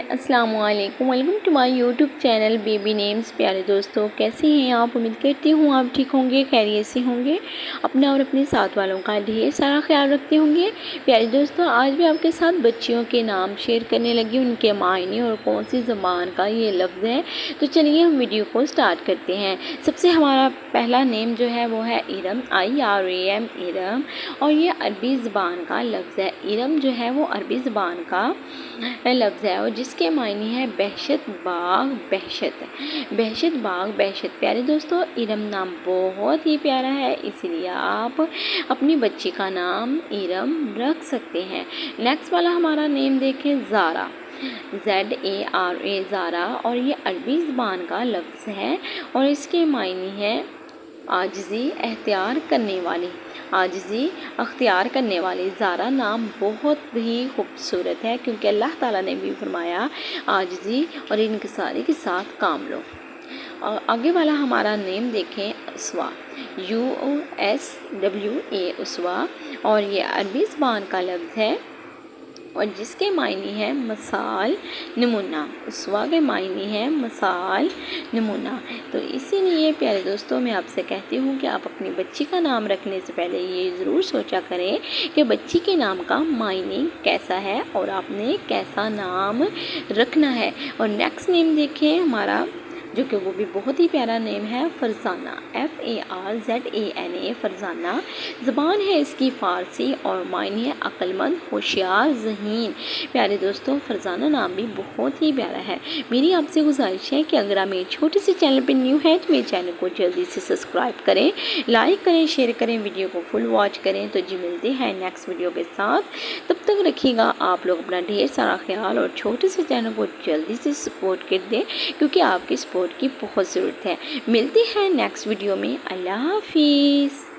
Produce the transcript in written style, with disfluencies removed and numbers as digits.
السلام علیکم، welcome to my YouTube channel baby names. پیارے دوستوں، کیسے ہیں آپ؟ امید کرتی ہوں آپ ٹھیک ہوں گے، خیریت سے ہوں گے، اپنا اور اپنے ساتھ والوں کا ڈھیر سارا خیال رکھتے ہوں گے۔ پیارے دوستوں، آج بھی آپ کے ساتھ بچیوں کے نام شیئر کرنے لگی، ان کے معنی اور کون سی زبان کا یہ لفظ ہے۔ تو چلیے ہم ویڈیو کو سٹارٹ کرتے ہیں۔ سب سے ہمارا پہلا نیم جو ہے وہ ہے ارم، IRAM، ارم، اور یہ عربی زبان کا لفظ ہے۔ ارم جو ہے وہ عربی زبان کا لفظ ہے اور جس کے معنی ہے بہشت باغ، بہشت، بہشت باغ، بہشت۔ پیارے دوستوں، ارم نام بہت ہی پیارا ہے، اس لیے آپ اپنی بچی کا نام ارم رکھ سکتے ہیں۔ نیکسٹ والا ہمارا نیم دیکھیں، زارا، ZARA، زارا، اور یہ عربی زبان کا لفظ ہے اور اس کے معنی ہے عاجزی اختیار کرنے والی، عاجزی اختیار کرنے والی۔ زارا نام بہت ہی خوبصورت ہے کیونکہ اللہ تعالیٰ نے بھی فرمایا عاجزی اور انکساری کے ساتھ کام لو۔ اور آگے والا ہمارا نیم دیکھیں، اسوا، USWA، اسوا، اور یہ عربی زبان کا لفظ ہے اور جس کے معنی ہے مثال، نمونہ۔ اسوا کے معنی ہے مثال، نمونہ۔ تو اسی لیے پیارے دوستوں، میں آپ سے کہتی ہوں کہ آپ اپنی بچی کا نام رکھنے سے پہلے یہ ضرور سوچا کریں کہ بچی کے نام کا معنی کیسا ہے اور آپ نے کیسا نام رکھنا ہے۔ اور نیکسٹ نیم دیکھیں ہمارا، جو کہ وہ بھی بہت ہی پیارا نیم ہے، فرزانہ، FARZANA، فرزانہ۔ زبان ہے اس کی فارسی اور معنی ہے عقل مند، ہوشیار، ذہین۔ پیارے دوستوں، فرزانہ نام بھی بہت ہی پیارا ہے۔ میری آپ سے گزارش ہے کہ اگر آپ میرے چھوٹے سے چینل پہ نیو ہیں تو میرے چینل کو جلدی سے سبسکرائب کریں، لائک کریں، شیئر کریں، ویڈیو کو فل واچ کریں۔ تو جی ملتے ہیں نیکسٹ ویڈیو کے ساتھ، تب تک رکھیے گا آپ لوگ اپنا ڈھیر سارا خیال اور چھوٹے سے چینل کو جلدی سے سپورٹ کر دیں کیونکہ آپ کی سپورٹ کی بہت ضرورت ہے۔ ملتے ہیں نیکسٹ ویڈیو میں، اللہ حافظ۔